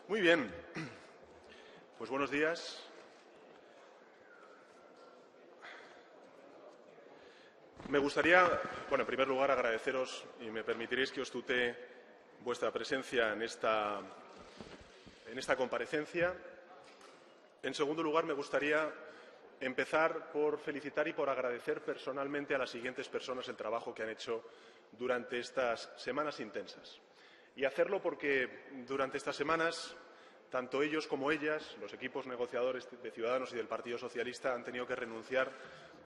Muy bien. Pues buenos días. Me gustaría, en primer lugar, agradeceros y me permitiréis que os tutee vuestra presencia en esta comparecencia. En segundo lugar, me gustaría empezar por felicitar y por agradecer personalmente a las siguientes personas el trabajo que han hecho durante estas semanas intensas. Y hacerlo porque durante estas semanas, tanto ellos como ellas, los equipos negociadores de Ciudadanos y del Partido Socialista, han tenido que renunciar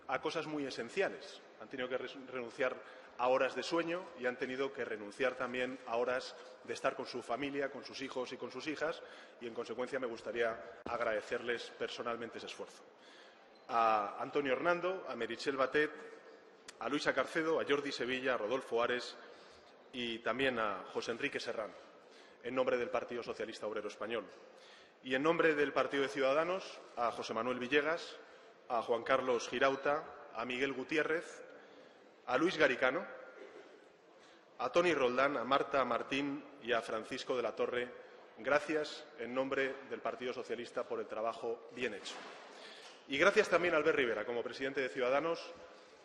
a cosas muy esenciales. Han tenido que renunciar a horas de sueño y han tenido que renunciar también a horas de estar con su familia, con sus hijos y con sus hijas, y en consecuencia me gustaría agradecerles personalmente ese esfuerzo. A Antonio Hernando, a Meritxell Batet, a Luisa Carcedo, a Jordi Sevilla, a Rodolfo Ares y también a José Enrique Serrano, en nombre del Partido Socialista Obrero Español. Y en nombre del Partido de Ciudadanos, a José Manuel Villegas, a Juan Carlos Girauta, a Miguel Gutiérrez, a Luis Garicano, a Toni Roldán, a Marta Martín y a Francisco de la Torre. Gracias en nombre del Partido Socialista por el trabajo bien hecho. Y gracias también a Albert Rivera, como presidente de Ciudadanos,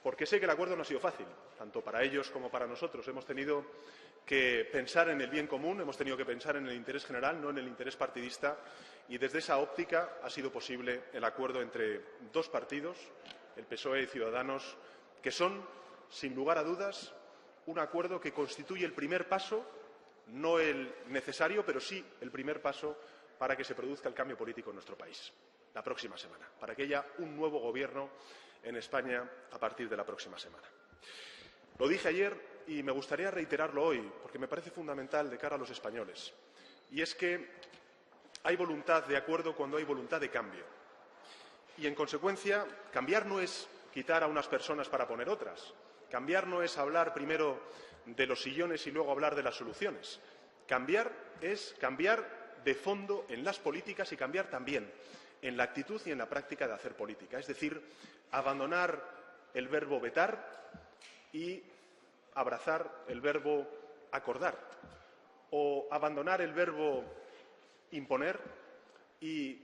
porque sé que el acuerdo no ha sido fácil, tanto para ellos como para nosotros. Hemos tenido que pensar en el bien común, hemos tenido que pensar en el interés general, no en el interés partidista, y desde esa óptica ha sido posible el acuerdo entre dos partidos, el PSOE y Ciudadanos, que son, sin lugar a dudas, un acuerdo que constituye el primer paso, no el necesario, pero sí el primer paso para que se produzca el cambio político en nuestro país la próxima semana, para que haya un nuevo gobierno en España a partir de la próxima semana. Lo dije ayer y me gustaría reiterarlo hoy, porque me parece fundamental de cara a los españoles, y es que hay voluntad de acuerdo cuando hay voluntad de cambio. Y, en consecuencia, cambiar no es quitar a unas personas para poner otras. Cambiar no es hablar primero de los sillones y luego hablar de las soluciones. Cambiar es cambiar de fondo en las políticas y cambiar también en la actitud y en la práctica de hacer política. Es decir, abandonar el verbo vetar y abrazar el verbo acordar. O abandonar el verbo imponer y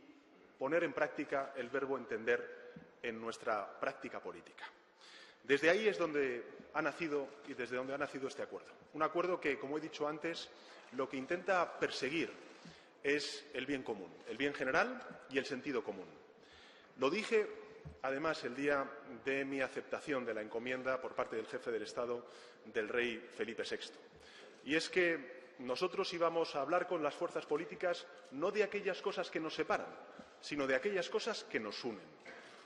poner en práctica el verbo entender en nuestra práctica política. Desde ahí es donde ha nacido y desde donde ha nacido este acuerdo. Un acuerdo que, como he dicho antes, lo que intenta perseguir es el bien común, el bien general y el sentido común. Lo dije, además, el día de mi aceptación de la encomienda por parte del jefe del Estado del rey Felipe VI. Y es que nosotros íbamos a hablar con las fuerzas políticas no de aquellas cosas que nos separan, sino de aquellas cosas que nos unen,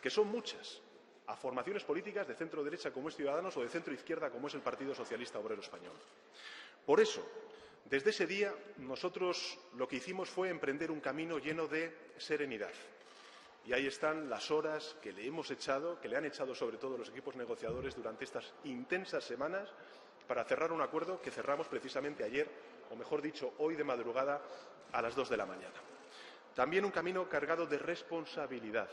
que son muchas, a formaciones políticas de centro-derecha como es Ciudadanos o de centro-izquierda como es el Partido Socialista Obrero Español. Por eso, desde ese día, nosotros lo que hicimos fue emprender un camino lleno de serenidad. Y ahí están las horas que le hemos echado, que le han echado sobre todo los equipos negociadores durante estas intensas semanas para cerrar un acuerdo que cerramos precisamente ayer, o mejor dicho, hoy de madrugada a las 2 de la mañana. También un camino cargado de responsabilidad.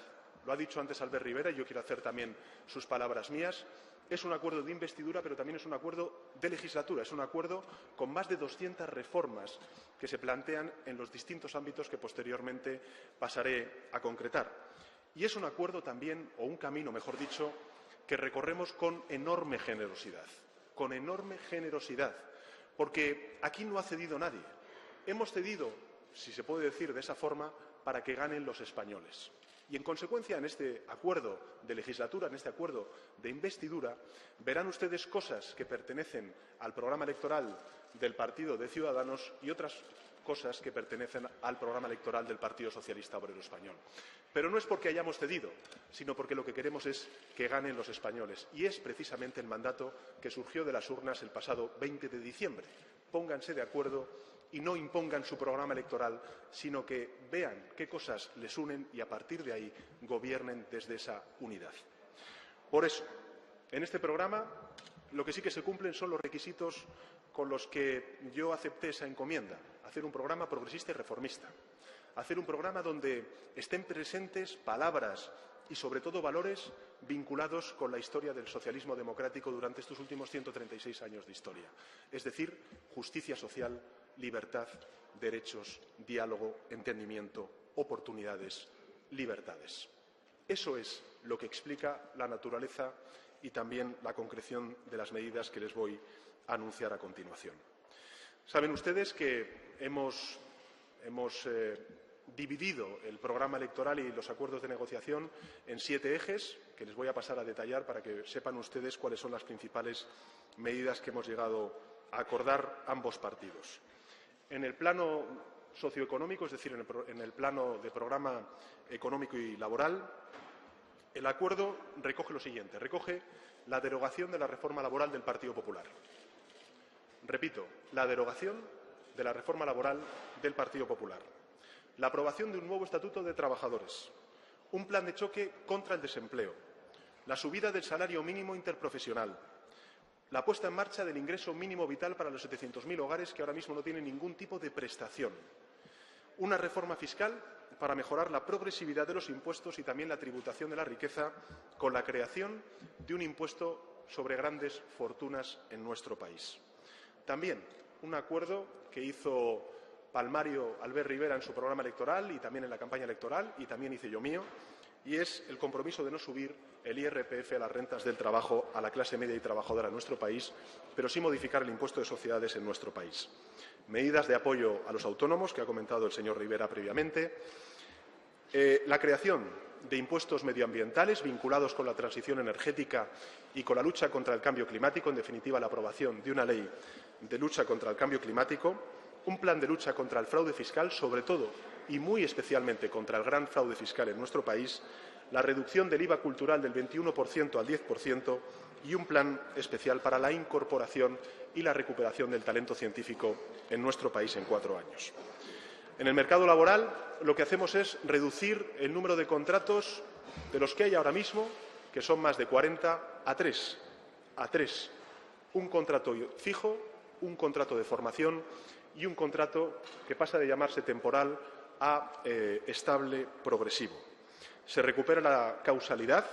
Lo ha dicho antes Albert Rivera y yo quiero hacer también sus palabras mías. Es un acuerdo de investidura, pero también es un acuerdo de legislatura. Es un acuerdo con más de 200 reformas que se plantean en los distintos ámbitos que posteriormente pasaré a concretar. Y es un acuerdo también, o un camino, mejor dicho, que recorremos con enorme generosidad. Con enorme generosidad. Porque aquí no ha cedido nadie. Hemos cedido, si se puede decir de esa forma, para que ganen los españoles. Y, en consecuencia, en este acuerdo de legislatura, en este acuerdo de investidura, verán ustedes cosas que pertenecen al programa electoral del Partido de Ciudadanos y otras cosas que pertenecen al programa electoral del Partido Socialista Obrero Español. Pero no es porque hayamos cedido, sino porque lo que queremos es que ganen los españoles. Y es precisamente el mandato que surgió de las urnas el pasado 20 de diciembre. Pónganse de acuerdo y no impongan su programa electoral, sino que vean qué cosas les unen y a partir de ahí gobiernen desde esa unidad. Por eso, en este programa, lo que sí que se cumplen son los requisitos con los que yo acepté esa encomienda, hacer un programa progresista y reformista, hacer un programa donde estén presentes palabras y, sobre todo, valores vinculados con la historia del socialismo democrático durante estos últimos 136 años de historia, es decir, justicia social, libertad, derechos, diálogo, entendimiento, oportunidades, libertades. Eso es lo que explica la naturaleza y también la concreción de las medidas que les voy a anunciar a continuación. Saben ustedes que hemos dividido el programa electoral y los acuerdos de negociación en 7 ejes, que les voy a pasar a detallar para que sepan ustedes cuáles son las principales medidas que hemos llegado a acordar ambos partidos. En el plano socioeconómico, es decir, en el plano de programa económico y laboral, el acuerdo recoge lo siguiente. Recoge la derogación de la reforma laboral del Partido Popular. Repito, la derogación de la reforma laboral del Partido Popular. La aprobación de un nuevo Estatuto de Trabajadores. Un plan de choque contra el desempleo. La subida del salario mínimo interprofesional. La puesta en marcha del ingreso mínimo vital para los 700.000 hogares que ahora mismo no tienen ningún tipo de prestación. Una reforma fiscal para mejorar la progresividad de los impuestos y también la tributación de la riqueza con la creación de un impuesto sobre grandes fortunas en nuestro país. También un acuerdo que hizo palmario Albert Rivera en su programa electoral y también en la campaña electoral, y también hice yo mío, y es el compromiso de no subir el IRPF a las rentas del trabajo a la clase media y trabajadora en nuestro país, pero sí modificar el impuesto de sociedades en nuestro país. Medidas de apoyo a los autónomos, que ha comentado el señor Rivera previamente. La creación de impuestos medioambientales vinculados con la transición energética y con la lucha contra el cambio climático, en definitiva, la aprobación de una ley de lucha contra el cambio climático, un plan de lucha contra el fraude fiscal, sobre todo y muy especialmente contra el gran fraude fiscal en nuestro país, la reducción del IVA cultural del 21% al 10% y un plan especial para la incorporación y la recuperación del talento científico en nuestro país en 4 años. En el mercado laboral, lo que hacemos es reducir el número de contratos de los que hay ahora mismo, que son más de 40, a 3. Un contrato fijo, un contrato de formación y un contrato que pasa de llamarse temporal a estable progresivo. Se recupera la causalidad,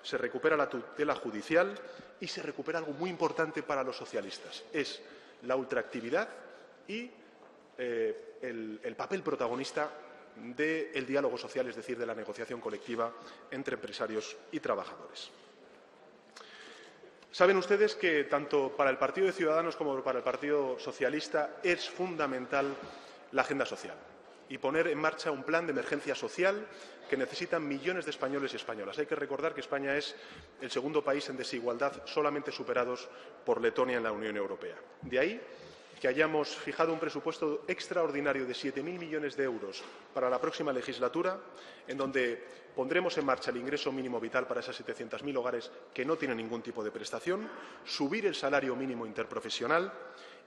se recupera la tutela judicial y se recupera algo muy importante para los socialistas, es la ultraactividad y el papel protagonista del diálogo social, es decir, de la negociación colectiva entre empresarios y trabajadores. Saben ustedes que tanto para el Partido de Ciudadanos como para el Partido Socialista es fundamental la agenda social y poner en marcha un plan de emergencia social que necesitan millones de españoles y españolas. Hay que recordar que España es el segundo país en desigualdad, solamente superados por Letonia en la Unión Europea. De ahí que hayamos fijado un presupuesto extraordinario de 7.000 millones de euros para la próxima legislatura, en donde pondremos en marcha el ingreso mínimo vital para esas 700.000 hogares que no tienen ningún tipo de prestación, subir el salario mínimo interprofesional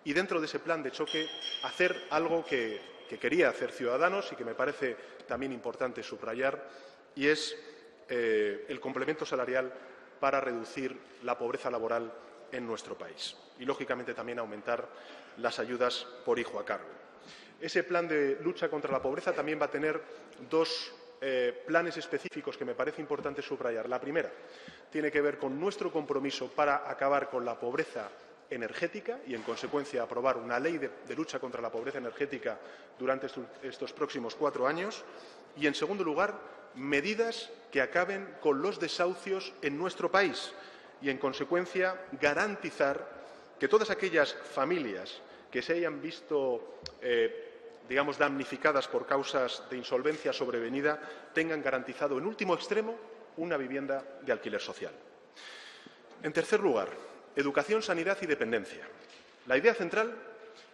y, dentro de ese plan de choque, hacer algo que quería hacer Ciudadanos y que me parece también importante subrayar, y es el complemento salarial para reducir la pobreza laboral en nuestro país y, lógicamente, también aumentar las ayudas por hijo a cargo. Ese plan de lucha contra la pobreza también va a tener 2 planes específicos que me parece importante subrayar. La primera tiene que ver con nuestro compromiso para acabar con la pobreza energética y, en consecuencia, aprobar una ley de lucha contra la pobreza energética durante estos próximos 4 años. Y, en segundo lugar, medidas que acaben con los desahucios en nuestro país y, en consecuencia, garantizar que todas aquellas familias que se hayan visto, damnificadas por causas de insolvencia sobrevenida tengan garantizado, en último extremo, una vivienda de alquiler social. En tercer lugar, educación, sanidad y dependencia. La idea central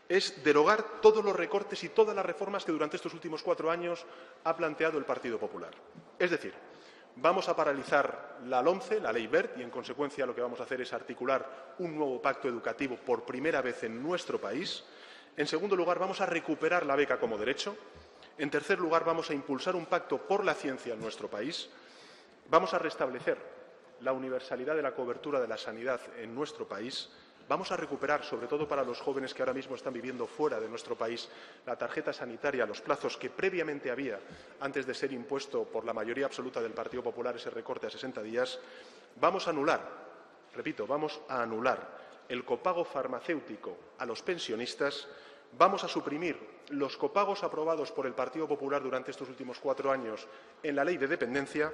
es derogar todos los recortes y todas las reformas que durante estos últimos 4 años ha planteado el Partido Popular. Es decir, vamos a paralizar la LOMCE, la Ley Wert, y, en consecuencia, lo que vamos a hacer es articular un nuevo pacto educativo por primera vez en nuestro país. En segundo lugar, vamos a recuperar la beca como derecho. En tercer lugar, vamos a impulsar un pacto por la ciencia en nuestro país. Vamos a restablecer la universalidad de la cobertura de la sanidad en nuestro país. Vamos a recuperar, sobre todo para los jóvenes que ahora mismo están viviendo fuera de nuestro país, la tarjeta sanitaria, los plazos que previamente había antes de ser impuesto por la mayoría absoluta del Partido Popular ese recorte a 60 días. Vamos a anular, repito, vamos a anular el copago farmacéutico a los pensionistas Vamos a suprimir los copagos aprobados por el Partido Popular durante estos últimos 4 años en la Ley de Dependencia.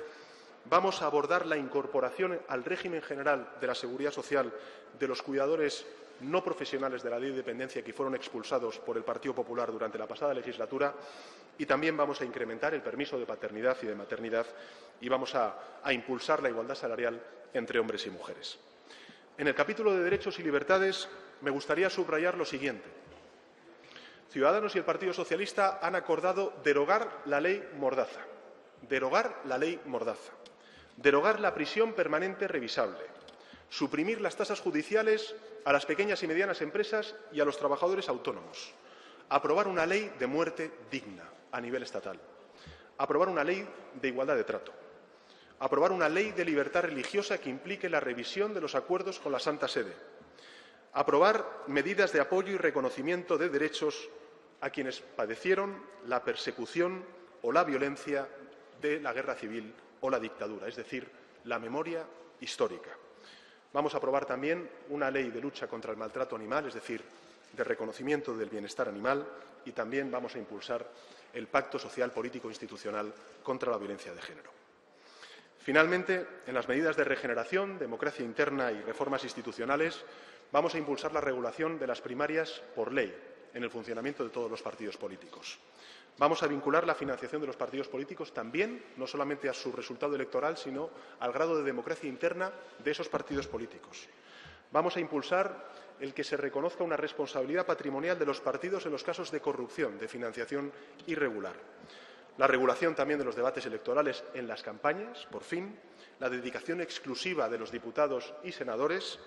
Vamos a abordar la incorporación al régimen general de la Seguridad Social de los cuidadores no profesionales de la Ley de Dependencia que fueron expulsados por el Partido Popular durante la pasada legislatura, y también vamos a incrementar el permiso de paternidad y de maternidad y vamos a impulsar la igualdad salarial entre hombres y mujeres. En el capítulo de derechos y libertades me gustaría subrayar lo siguiente. Ciudadanos y el Partido Socialista han acordado derogar la ley Mordaza, derogar la prisión permanente revisable, suprimir las tasas judiciales a las pequeñas y medianas empresas y a los trabajadores autónomos, aprobar una ley de muerte digna a nivel estatal, aprobar una ley de igualdad de trato, aprobar una ley de libertad religiosa que implique la revisión de los acuerdos con la Santa Sede, aprobar medidas de apoyo y reconocimiento de derechos a quienes padecieron la persecución o la violencia de la guerra civil o la dictadura, es decir, la memoria histórica. Vamos a aprobar también una ley de lucha contra el maltrato animal, es decir, de reconocimiento del bienestar animal, y también vamos a impulsar el Pacto Social, Político e Institucional contra la violencia de género. Finalmente, en las medidas de regeneración, democracia interna y reformas institucionales, vamos a impulsar la regulación de las primarias por ley en el funcionamiento de todos los partidos políticos. Vamos a vincular la financiación de los partidos políticos también, no solamente a su resultado electoral, sino al grado de democracia interna de esos partidos políticos. Vamos a impulsar el que se reconozca una responsabilidad patrimonial de los partidos en los casos de corrupción, de financiación irregular. La regulación también de los debates electorales en las campañas, por fin, la dedicación exclusiva de los diputados y senadores,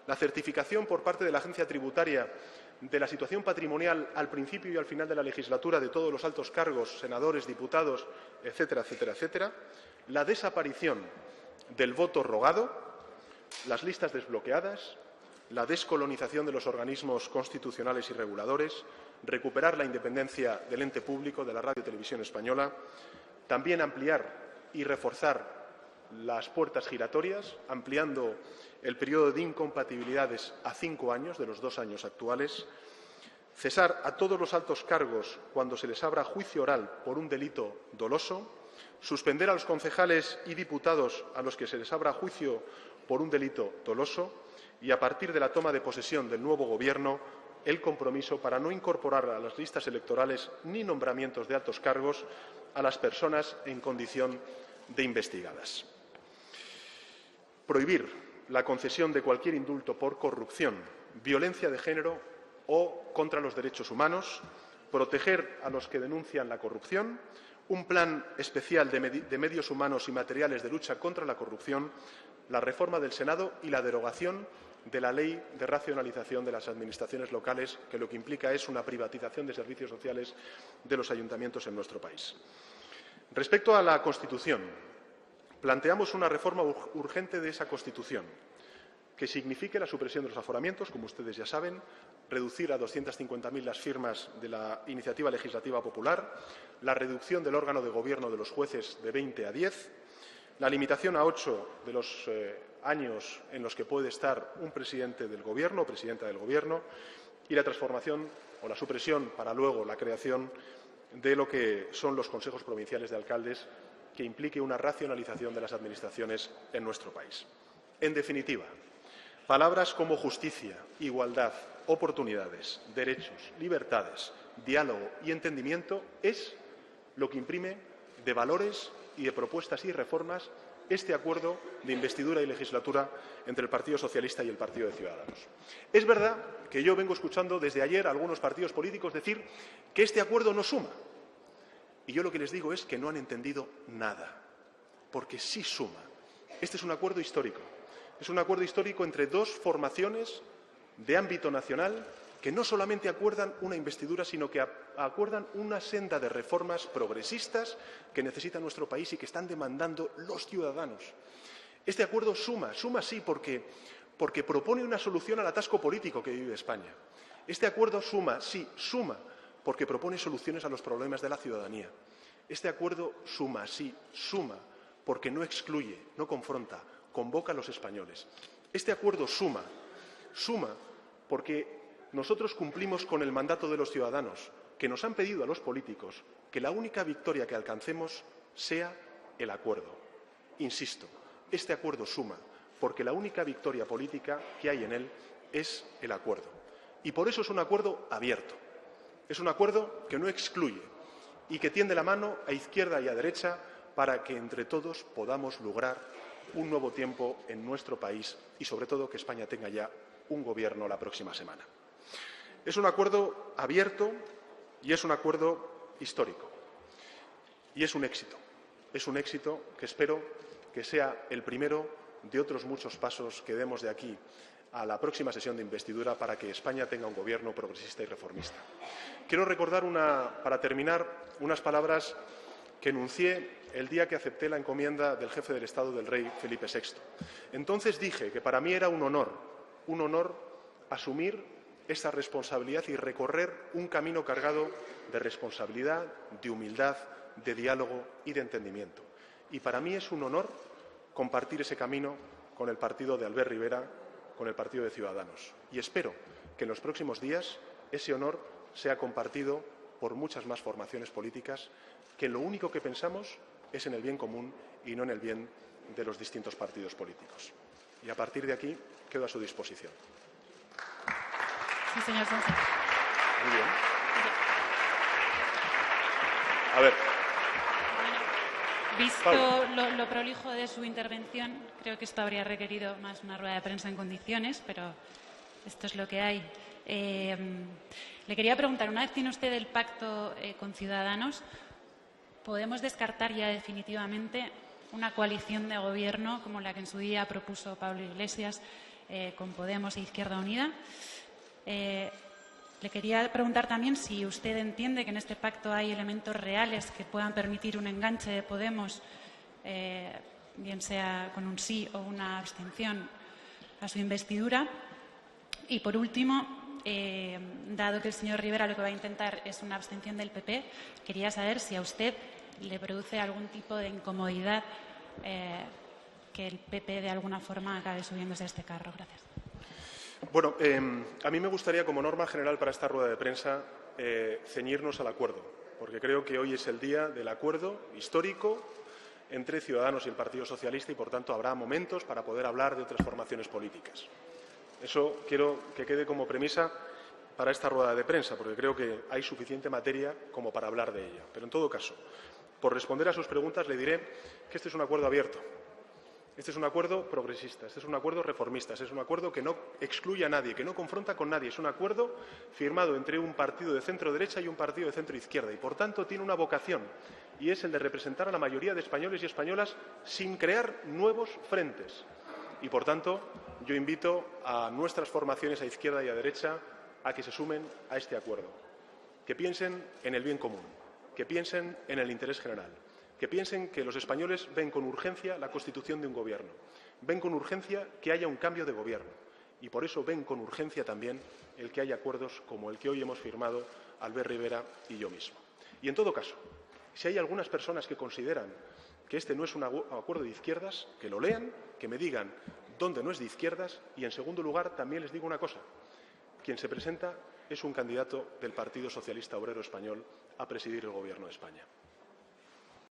la certificación por parte de la Agencia Tributaria de la situación patrimonial al principio y al final de la legislatura de todos los altos cargos, senadores, diputados, etcétera, etcétera, etcétera, la desaparición del voto rogado, las listas desbloqueadas, la descolonización de los organismos constitucionales y reguladores, recuperar la independencia del ente público, de la Radio y Televisión Española, también ampliar y reforzar las puertas giratorias, ampliando el periodo de incompatibilidades a 5 años de los 2 años actuales, cesar a todos los altos cargos cuando se les abra juicio oral por un delito doloso, suspender a los concejales y diputados a los que se les abra juicio por un delito doloso y, a partir de la toma de posesión del nuevo Gobierno, el compromiso para no incorporar a las listas electorales ni nombramientos de altos cargos a las personas en condición de investigadas. Prohibir la concesión de cualquier indulto por corrupción, violencia de género o contra los derechos humanos, proteger a los que denuncian la corrupción, un plan especial de medios humanos y materiales de lucha contra la corrupción, la reforma del Senado y la derogación de la Ley de racionalización de las administraciones locales, que lo que implica es una privatización de servicios sociales de los ayuntamientos en nuestro país. Respecto a la Constitución, planteamos una reforma urgente de esa Constitución, que signifique la supresión de los aforamientos, como ustedes ya saben, reducir a 250.000 las firmas de la iniciativa legislativa popular, la reducción del órgano de gobierno de los jueces de 20 a 10, la limitación a 8 de los años en los que puede estar un presidente del Gobierno o presidenta del Gobierno, y la transformación o la supresión, para luego la creación de lo que son los consejos provinciales de alcaldes, que implique una racionalización de las administraciones en nuestro país. En definitiva, palabras como justicia, igualdad, oportunidades, derechos, libertades, diálogo y entendimiento es lo que imprime de valores y de propuestas y reformas este acuerdo de investidura y legislatura entre el Partido Socialista y el Partido de Ciudadanos. Es verdad que yo vengo escuchando desde ayer a algunos partidos políticos decir que este acuerdo no suma. Y yo lo que les digo es que no han entendido nada, porque sí suma. Este es un acuerdo histórico. Es un acuerdo histórico entre dos formaciones de ámbito nacional que no solamente acuerdan una investidura, sino que acuerdan una senda de reformas progresistas que necesita nuestro país y que están demandando los ciudadanos. Este acuerdo suma sí porque propone una solución al atasco político que vive España. Este acuerdo suma porque propone soluciones a los problemas de la ciudadanía. Este acuerdo suma porque no excluye, no confronta, convoca a los españoles. Este acuerdo suma porque Nosotros cumplimos con el mandato de los ciudadanos, que nos han pedido a los políticos que la única victoria que alcancemos sea el acuerdo. Insisto, este acuerdo suma, porque la única victoria política que hay en él es el acuerdo. Y por eso es un acuerdo abierto. Es un acuerdo que no excluye y que tiende la mano a izquierda y a derecha para que entre todos podamos lograr un nuevo tiempo en nuestro país y, sobre todo, que España tenga ya un gobierno la próxima semana. Es un acuerdo abierto y es un acuerdo histórico. Y es un éxito. Es un éxito que espero que sea el primero de otros muchos pasos que demos de aquí a la próxima sesión de investidura para que España tenga un gobierno progresista y reformista. Quiero recordar, para terminar, unas palabras que enuncié el día que acepté la encomienda del jefe del Estado del rey Felipe VI. Entonces dije que para mí era un honor asumir esa responsabilidad y recorrer un camino cargado de responsabilidad, de humildad, de diálogo y de entendimiento. Y para mí es un honor compartir ese camino con el partido de Albert Rivera, con el partido de Ciudadanos. Y espero que en los próximos días ese honor sea compartido por muchas más formaciones políticas, que lo único que pensamos es en el bien común y no en el bien de los distintos partidos políticos. Y a partir de aquí quedo a su disposición. Sí, señor Sánchez. Muy bien. A ver. Visto lo prolijo de su intervención, creo que esto habría requerido más una rueda de prensa en condiciones, pero esto es lo que hay. Le quería preguntar, una vez tiene usted el pacto con Ciudadanos, ¿podemos descartar ya definitivamente una coalición de gobierno como la que en su día propuso Pablo Iglesias con Podemos e Izquierda Unida? Le quería preguntar también si usted entiende que en este pacto hay elementos reales que puedan permitir un enganche de Podemos, bien sea con un sí o una abstención a su investidura. Y, por último, dado que el señor Rivera lo que va a intentar es una abstención del PP, quería saber si a usted le produce algún tipo de incomodidad que el PP de alguna forma acabe subiéndose a este carro. Gracias. Bueno, a mí me gustaría, como norma general para esta rueda de prensa, ceñirnos al acuerdo, porque creo que hoy es el día del acuerdo histórico entre Ciudadanos y el Partido Socialista y, por tanto, habrá momentos para poder hablar de otras formaciones políticas. Eso quiero que quede como premisa para esta rueda de prensa, porque creo que hay suficiente materia como para hablar de ella. Pero, en todo caso, por responder a sus preguntas, le diré que este es un acuerdo abierto. Este es un acuerdo progresista, este es un acuerdo reformista, este es un acuerdo que no excluye a nadie, que no confronta con nadie. Es un acuerdo firmado entre un partido de centro-derecha y un partido de centro-izquierda y, por tanto, tiene una vocación, y es el de representar a la mayoría de españoles y españolas sin crear nuevos frentes. Y, por tanto, yo invito a nuestras formaciones a izquierda y a derecha a que se sumen a este acuerdo, que piensen en el bien común, que piensen en el interés general, que piensen que los españoles ven con urgencia la constitución de un gobierno, ven con urgencia que haya un cambio de gobierno y por eso ven con urgencia también el que haya acuerdos como el que hoy hemos firmado Albert Rivera y yo mismo. Y en todo caso, si hay algunas personas que consideran que este no es un acuerdo de izquierdas, que lo lean, que me digan dónde no es de izquierdas y, en segundo lugar, también les digo una cosa. Quien se presenta es un candidato del Partido Socialista Obrero Español a presidir el Gobierno de España.